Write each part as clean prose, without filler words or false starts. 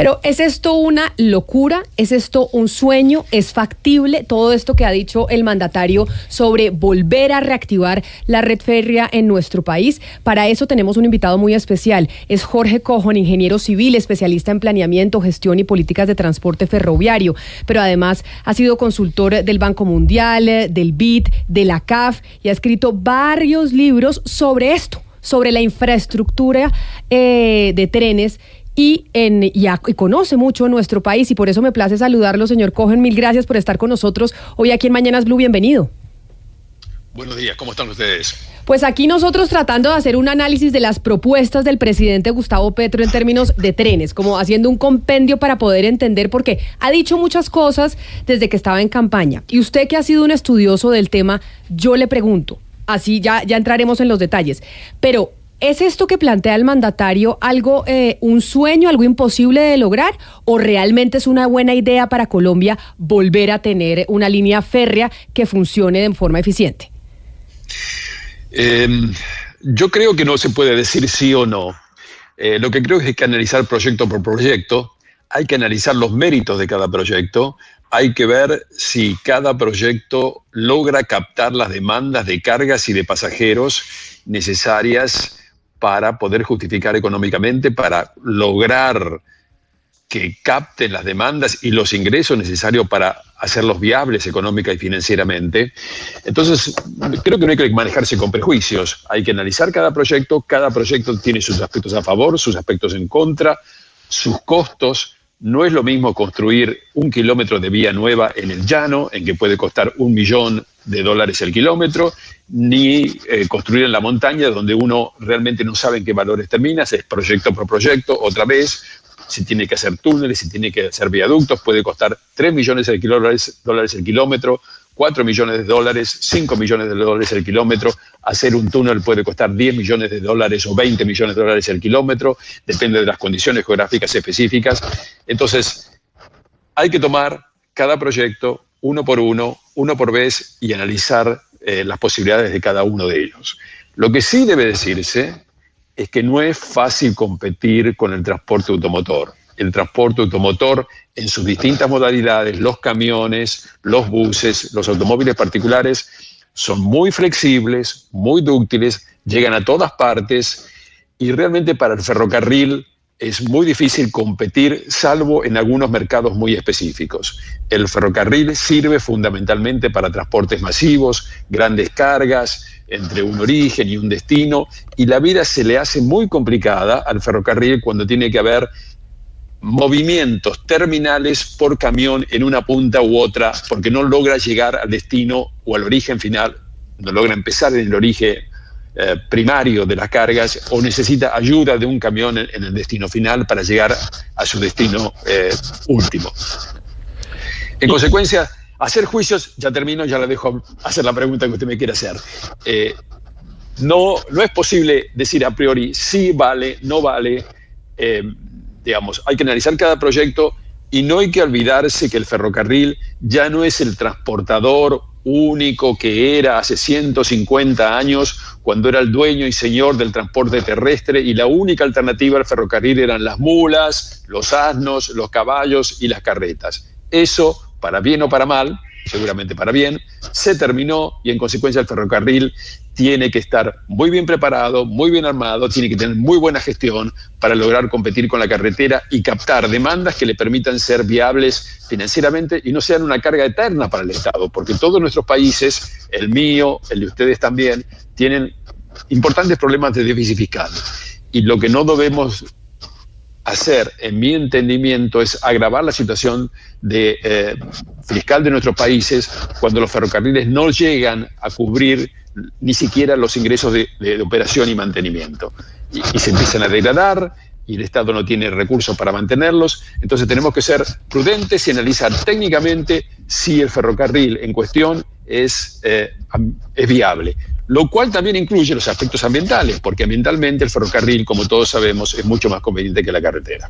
Pero ¿es esto una locura? ¿Es esto un sueño? ¿Es factible todo esto que ha dicho el mandatario sobre volver a reactivar la red férrea en nuestro país? Para eso tenemos un invitado muy especial. Es Jorge Cojon, ingeniero civil, especialista en planeamiento, gestión y políticas de transporte ferroviario, pero además ha sido consultor del Banco Mundial, del BID, de la CAF, y ha escrito varios libros sobre esto, sobre la infraestructura de trenes, y conoce mucho nuestro país, y por eso me place saludarlo, señor Cojon. Mil gracias por estar con nosotros hoy aquí en Mañanas Blue. Bienvenido. Buenos días, ¿cómo están ustedes? Pues aquí nosotros tratando de hacer un análisis de las propuestas del presidente Gustavo Petro en términos de trenes, como haciendo un compendio para poder entender, porque ha dicho muchas cosas desde que estaba en campaña. Y usted, que ha sido un estudioso del tema, yo le pregunto, así ya entraremos en los detalles, pero ¿es esto que plantea el mandatario algo, un sueño, algo imposible de lograr, o realmente es una buena idea para Colombia volver a tener una línea férrea que funcione de forma eficiente? Yo creo que no se puede decir sí o no. Lo que creo es que hay que analizar proyecto por proyecto, hay que analizar los méritos de cada proyecto, hay que ver si cada proyecto logra captar las demandas de cargas y de pasajeros necesarias para poder justificar económicamente, para lograr que capten las demandas y los ingresos necesarios para hacerlos viables económica y financieramente. Entonces, creo que no hay que manejarse con prejuicios. Hay que analizar cada proyecto tiene sus aspectos a favor, sus aspectos en contra, sus costos. No es lo mismo construir 1 kilómetro de vía nueva en el llano, en que puede costar $1 millón el kilómetro, ni construir en la montaña, donde uno realmente no sabe en qué valores termina, es proyecto por proyecto, otra vez. Si tiene que hacer túneles, si tiene que hacer viaductos, puede costar $3 millones el kilómetro, $4 millones, 5 millones el kilómetro. Hacer un túnel puede costar $10 millones o $20 millones el kilómetro, depende de las condiciones geográficas específicas. Entonces, hay que tomar cada proyecto uno por vez, y analizar las posibilidades de cada uno de ellos. Lo que sí debe decirse es que no es fácil competir con el transporte automotor. El transporte automotor en sus distintas modalidades, los camiones, los buses, los automóviles particulares, son muy flexibles, muy dúctiles, llegan a todas partes, y realmente para el ferrocarril es muy difícil competir, salvo en algunos mercados muy específicos. El ferrocarril sirve fundamentalmente para transportes masivos, grandes cargas, entre un origen y un destino, y la vida se le hace muy complicada al ferrocarril cuando tiene que haber movimientos terminales por camión en una punta u otra, porque no logra llegar al destino o al origen final, no logra empezar en el origen primario de las cargas, o necesita ayuda de un camión en el destino final para llegar a su destino último. En consecuencia, hacer juicios, ya termino, ya le dejo hacer la pregunta que usted me quiere hacer. No es posible decir a priori sí vale, no vale. Hay que analizar cada proyecto, y no hay que olvidarse que el ferrocarril ya no es el transportador único que era hace 150 años, cuando era el dueño y señor del transporte terrestre, y la única alternativa al ferrocarril eran las mulas, los asnos, los caballos y las carretas. Eso, para bien o para mal, seguramente para bien, se terminó, y en consecuencia el ferrocarril tiene que estar muy bien preparado, muy bien armado, tiene que tener muy buena gestión para lograr competir con la carretera y captar demandas que le permitan ser viables financieramente y no sean una carga eterna para el Estado, porque todos nuestros países, el mío, el de ustedes también, tienen importantes problemas de déficit fiscal. Y lo que no debemos hacer, en mi entendimiento, es agravar la situación fiscal de nuestros países cuando los ferrocarriles no llegan a cubrir ni siquiera los ingresos de operación y mantenimiento. Y se empiezan a degradar, y el Estado no tiene recursos para mantenerlos. Entonces tenemos que ser prudentes y analizar técnicamente si el ferrocarril en cuestión es viable. lo cual también incluye los aspectos ambientales, porque ambientalmente el ferrocarril, como todos sabemos, es mucho más conveniente que la carretera.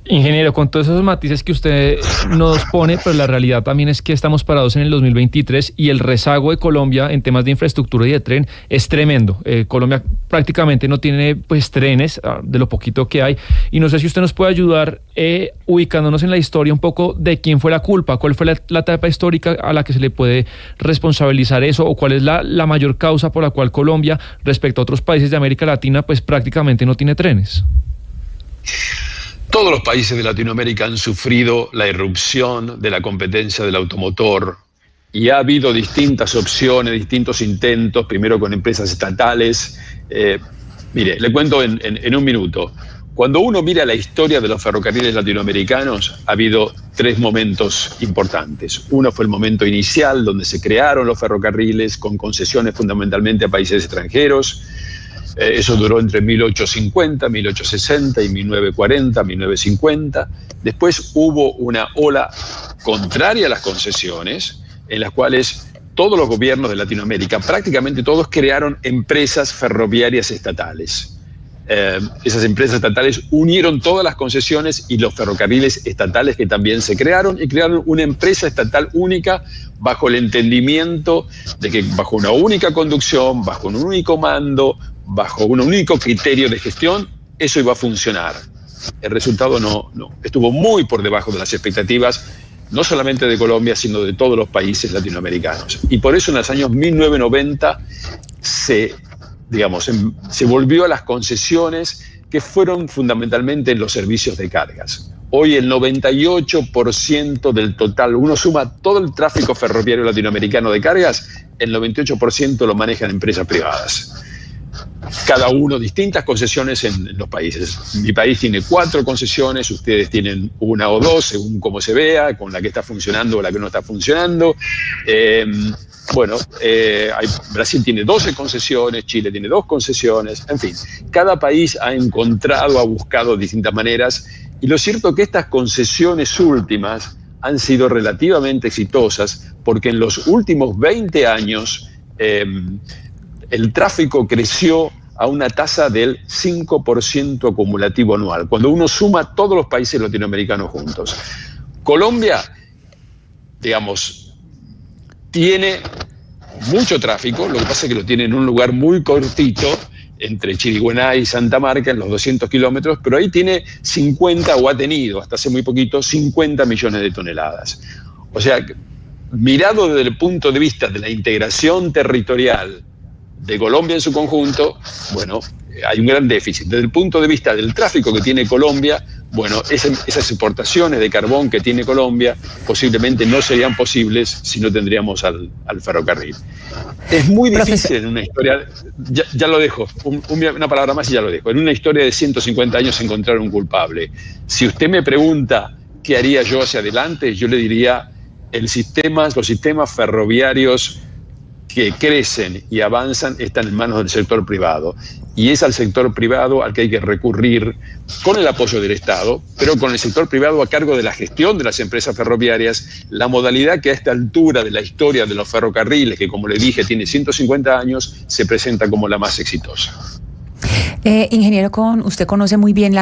Ingeniero, con todos esos matices que usted nos pone, pero la realidad también es que estamos parados en el 2023 y el rezago de Colombia en temas de infraestructura y de tren es tremendo. Colombia prácticamente no tiene pues trenes, de lo poquito que hay, y no sé si usted nos puede ayudar ubicándonos en la historia un poco de quién fue la culpa, cuál fue la etapa histórica a la que se le puede responsabilizar eso, o cuál es la mayor causa por la cual Colombia, respecto a otros países de América Latina, pues prácticamente no tiene trenes. Todos los países de Latinoamérica han sufrido la irrupción de la competencia del automotor y ha habido distintas opciones, distintos intentos, primero con empresas estatales. Mire, le cuento en un minuto. Cuando uno mira la historia de los ferrocarriles latinoamericanos, ha habido tres momentos importantes. Uno fue el momento inicial, donde se crearon los ferrocarriles con concesiones fundamentalmente a países extranjeros. Eso duró entre 1850, 1860 y 1940, 1950. Después hubo una ola contraria a las concesiones, en las cuales todos los gobiernos de Latinoamérica, prácticamente todos, crearon empresas ferroviarias estatales. Esas empresas estatales unieron todas las concesiones y los ferrocarriles estatales que también se crearon, y crearon una empresa estatal única bajo el entendimiento de que bajo una única conducción, bajo un único mando, bajo un único criterio de gestión, eso iba a funcionar. El resultado no estuvo muy por debajo de las expectativas, no solamente de Colombia, sino de todos los países latinoamericanos. Y por eso en los años 1990 se volvió a las concesiones, que fueron fundamentalmente en los servicios de cargas. Hoy el 98% del total, uno suma todo el tráfico ferroviario latinoamericano de cargas, el 98% lo manejan empresas privadas. Cada uno distintas concesiones en los países. Mi país tiene 4 concesiones, ustedes tienen 1 o 2, según cómo se vea, con la que está funcionando o la que no está funcionando. Brasil tiene 12 concesiones, Chile tiene 2 concesiones, en fin, cada país ha buscado distintas maneras, y lo cierto es que estas concesiones últimas han sido relativamente exitosas, porque en los últimos 20 años el tráfico creció a una tasa del 5% acumulativo anual, cuando uno suma todos los países latinoamericanos juntos. Colombia, tiene mucho tráfico, lo que pasa es que lo tiene en un lugar muy cortito, entre Chiriguaná y Santa Marta, en los 200 kilómetros, pero ahí tiene 50, o ha tenido hasta hace muy poquito, 50 millones de toneladas. O sea, mirado desde el punto de vista de la integración territorial de Colombia en su conjunto, hay un gran déficit. Desde el punto de vista del tráfico que tiene Colombia, esas exportaciones de carbón que tiene Colombia posiblemente no serían posibles si no tendríamos al ferrocarril. Es muy difícil en una historia, ya lo dejo, una palabra más y ya lo dejo, en una historia de 150 años encontrar un culpable. Si usted me pregunta qué haría yo hacia adelante, yo le diría los sistemas ferroviarios que crecen y avanzan están en manos del sector privado, y es al sector privado al que hay que recurrir con el apoyo del Estado, pero con el sector privado a cargo de la gestión de las empresas ferroviarias, la modalidad que a esta altura de la historia de los ferrocarriles, que como le dije tiene 150 años, se presenta como la más exitosa. Ingeniero, usted conoce muy bien,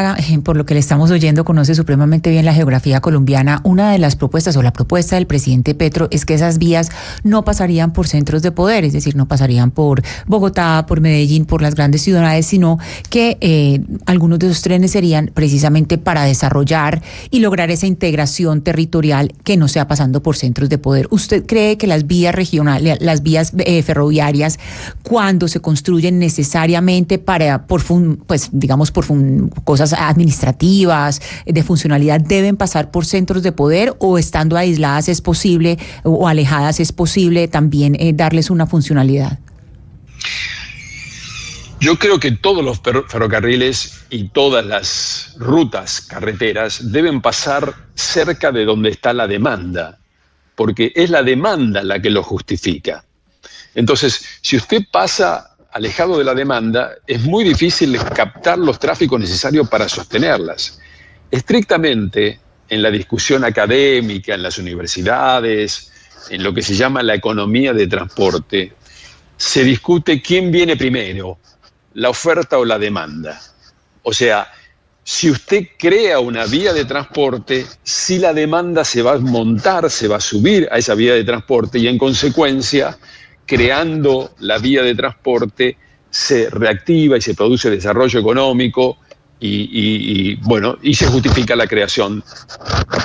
por lo que le estamos oyendo, conoce supremamente bien la geografía colombiana. Una de las propuestas, o la propuesta del presidente Petro, es que esas vías no pasarían por centros de poder, es decir, no pasarían por Bogotá, por Medellín, por las grandes ciudades, sino que algunos de esos trenes serían precisamente para desarrollar y lograr esa integración territorial que no sea pasando por centros de poder. ¿Usted cree que las vías regionales, las vías ferroviarias, cuando se construyen necesariamente por cosas administrativas, de funcionalidad, deben pasar por centros de poder, o estando aisladas es posible, o alejadas es posible también darles una funcionalidad? Yo creo que todos los ferrocarriles y todas las rutas carreteras deben pasar cerca de donde está la demanda, porque es la demanda la que lo justifica. Entonces, si usted pasa alejado de la demanda, es muy difícil captar los tráficos necesarios para sostenerlas. Estrictamente, en la discusión académica, en las universidades, en lo que se llama la economía de transporte, se discute quién viene primero, la oferta o la demanda. O sea, si usted crea una vía de transporte, si la demanda se va a montar, se va a subir a esa vía de transporte y en consecuencia, creando la vía de transporte, se reactiva y se produce desarrollo económico y se justifica la creación,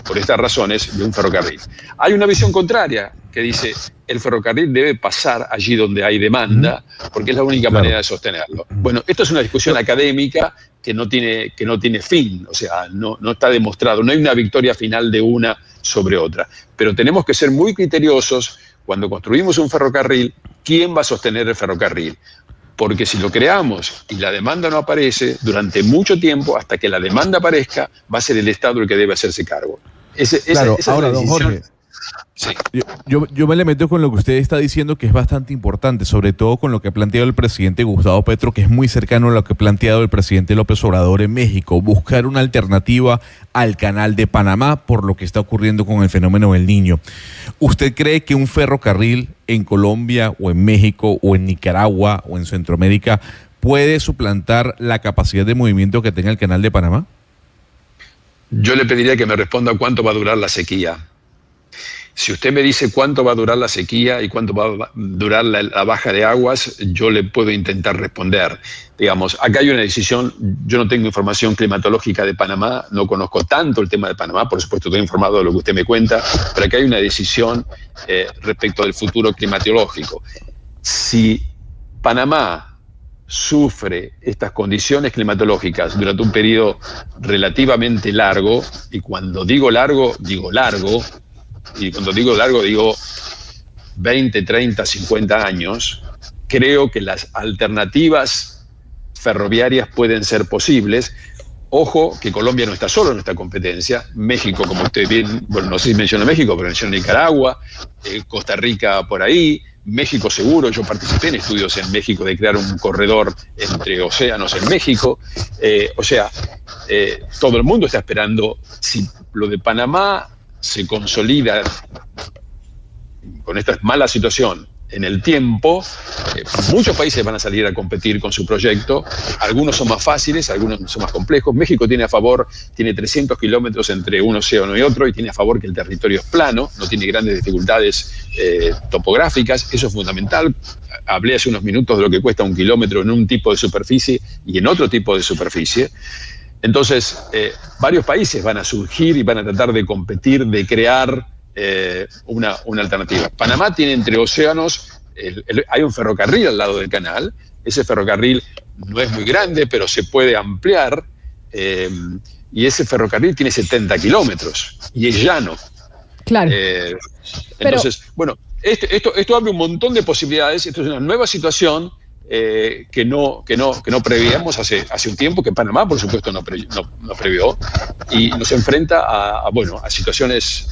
por estas razones, de un ferrocarril. Hay una visión contraria que dice el ferrocarril debe pasar allí donde hay demanda, porque es la única manera de sostenerlo. Bueno, esto es una discusión académica que no tiene fin, o sea, no está demostrado, no hay una victoria final de una sobre otra. Pero tenemos que ser muy criteriosos cuando construimos un ferrocarril, ¿quién va a sostener el ferrocarril? Porque si lo creamos y la demanda no aparece, durante mucho tiempo, hasta que la demanda aparezca, va a ser el Estado el que debe hacerse cargo. Claro, ahora, don Jorge, sí. yo me le meto con lo que usted está diciendo, que es bastante importante, sobre todo con lo que ha planteado el presidente Gustavo Petro, que es muy cercano a lo que ha planteado el presidente López Obrador en México, buscar una alternativa al Canal de Panamá por lo que está ocurriendo con el fenómeno del Niño. ¿Usted cree que un ferrocarril en Colombia o en México o en Nicaragua o en Centroamérica puede suplantar la capacidad de movimiento que tenga el Canal de Panamá? Yo le pediría que me responda cuánto va a durar la sequía. Si usted me dice cuánto va a durar la sequía y cuánto va a durar la baja de aguas, yo le puedo intentar responder. Digamos, acá hay una decisión, yo no tengo información climatológica de Panamá, no conozco tanto el tema de Panamá, por supuesto estoy informado de lo que usted me cuenta, pero acá hay una decisión respecto del futuro climatológico. Si Panamá sufre estas condiciones climatológicas durante un periodo relativamente largo, y cuando digo largo, y cuando digo largo digo 20, 30, 50 años, creo que las alternativas ferroviarias pueden ser posibles. Ojo que Colombia no está solo en esta competencia, México, como usted bien, bueno, no sé si menciona México, pero menciona Nicaragua, Costa Rica por ahí, México seguro, yo participé en estudios en México de crear un corredor entre océanos en México, todo el mundo está esperando. Si lo de Panamá se consolida con esta mala situación en el tiempo, muchos países van a salir a competir con su proyecto. Algunos son más fáciles, algunos son más complejos. México tiene 300 kilómetros entre un océano y otro, y tiene a favor que el territorio es plano, no tiene grandes dificultades topográficas. Eso es fundamental. Hablé hace unos minutos de lo que cuesta un kilómetro en un tipo de superficie y en otro tipo de superficie. Entonces, varios países van a surgir y van a tratar de competir, de crear una alternativa. Panamá tiene entre océanos, hay un ferrocarril al lado del canal. Ese ferrocarril no es muy grande, pero se puede ampliar, y ese ferrocarril tiene 70 kilómetros y es llano. Claro. Entonces, bueno, esto abre un montón de posibilidades. Esto es una nueva situación que no prevíamos hace un tiempo, que Panamá, por supuesto, no previó, y nos enfrenta a situaciones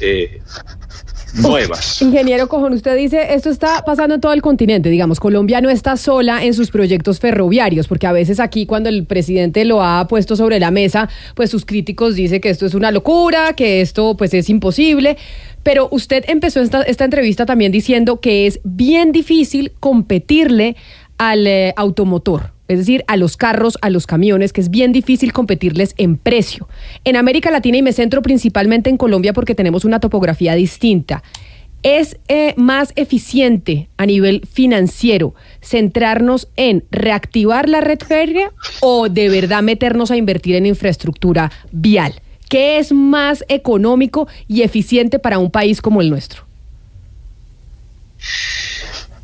nuevas. Ingeniero Cojón, usted dice, esto está pasando en todo el continente, digamos, Colombia no está sola en sus proyectos ferroviarios, porque a veces aquí cuando el presidente lo ha puesto sobre la mesa, pues sus críticos dicen que esto es una locura, que esto pues es imposible, pero usted empezó esta entrevista también diciendo que es bien difícil competirle al automotor, es decir, a los carros, a los camiones, que es bien difícil competirles en precio. En América Latina, y me centro principalmente en Colombia porque tenemos una topografía distinta, ¿es más eficiente a nivel financiero centrarnos en reactivar la red férrea o de verdad meternos a invertir en infraestructura vial? ¿Qué es más económico y eficiente para un país como el nuestro?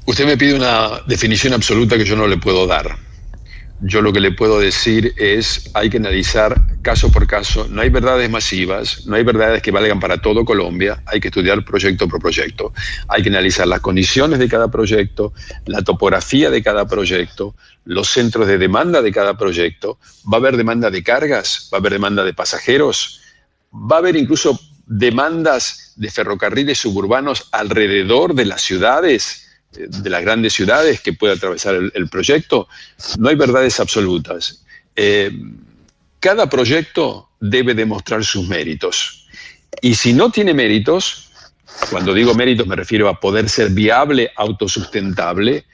Usted me pide una definición absoluta que yo no le puedo dar. Yo lo que le puedo decir es, hay que analizar caso por caso. No hay verdades masivas, no hay verdades que valgan para todo Colombia. Hay que estudiar proyecto por proyecto. Hay que analizar las condiciones de cada proyecto, la topografía de cada proyecto, los centros de demanda de cada proyecto. Va a haber demanda de cargas, va a haber demanda de pasajeros, va a haber incluso demandas de ferrocarriles suburbanos alrededor de las ciudades, de las grandes ciudades que puede atravesar el proyecto. No hay verdades absolutas. Cada proyecto debe demostrar sus méritos. Y si no tiene méritos, cuando digo méritos me refiero a poder ser viable, autosustentable,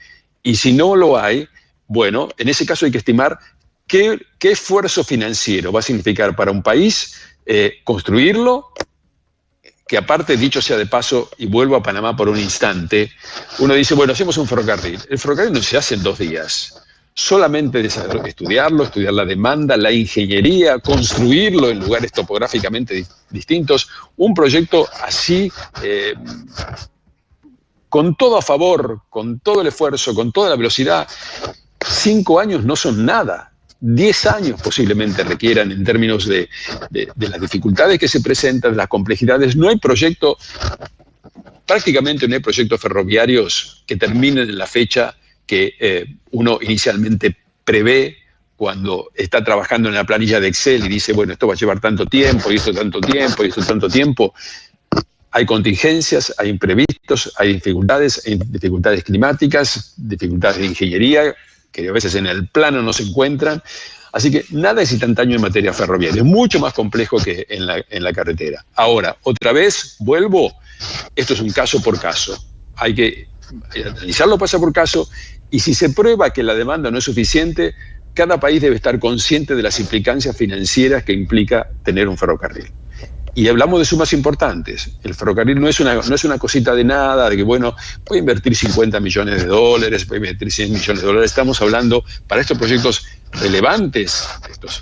Y si no lo hay, bueno, en ese caso hay que estimar qué esfuerzo financiero va a significar para un país construirlo, que aparte, dicho sea de paso, y vuelvo a Panamá por un instante, uno dice, bueno, hacemos un ferrocarril. El ferrocarril no se hace en 2 días. Solamente estudiarlo, estudiar la demanda, la ingeniería, construirlo en lugares topográficamente distintos. Un proyecto así, con todo a favor, con todo el esfuerzo, con toda la velocidad, 5 años no son nada. 10 años posiblemente requieran en términos de las dificultades que se presentan, de las complejidades. No hay proyecto, prácticamente no hay proyectos ferroviarios que terminen en la fecha que uno inicialmente prevé cuando está trabajando en la planilla de Excel y dice, bueno, esto va a llevar tanto tiempo, y esto tanto tiempo, y esto tanto tiempo. Hay contingencias, hay imprevistos, hay dificultades climáticas, dificultades de ingeniería, que a veces en el plano no se encuentran. Así que nada es instantáneo en materia ferroviaria, es mucho más complejo que en la carretera. Ahora, otra vez, vuelvo, esto es un caso por caso. Hay que analizarlo caso por caso, y si se prueba que la demanda no es suficiente, cada país debe estar consciente de las implicancias financieras que implica tener un ferrocarril. Y hablamos de sumas importantes. El ferrocarril no es una cosita de nada, de que, bueno, voy a invertir $50 millones, voy a invertir $100 millones. Estamos hablando, para estos proyectos relevantes,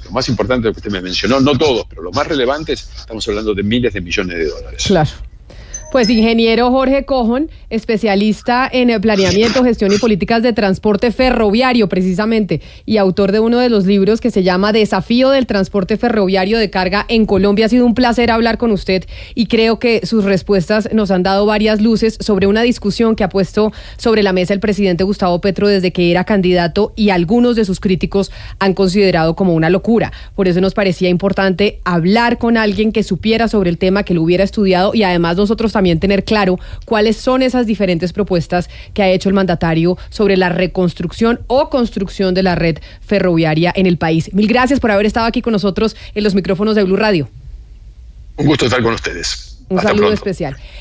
lo más importante que usted me mencionó, no todos, pero los más relevantes, estamos hablando de miles de millones de dólares. Claro. Pues ingeniero Jorge Cojón, especialista en planeamiento, gestión y políticas de transporte ferroviario precisamente, y autor de uno de los libros que se llama Desafío del transporte ferroviario de carga en Colombia. Ha sido un placer hablar con usted y creo que sus respuestas nos han dado varias luces sobre una discusión que ha puesto sobre la mesa el presidente Gustavo Petro desde que era candidato, y algunos de sus críticos han considerado como una locura. Por eso nos parecía importante hablar con alguien que supiera sobre el tema, que lo hubiera estudiado, y además nosotros también tener claro cuáles son esas diferentes propuestas que ha hecho el mandatario sobre la reconstrucción o construcción de la red ferroviaria en el país. Mil gracias por haber estado aquí con nosotros en los micrófonos de Blue Radio. Un gusto estar con ustedes. Un saludo especial.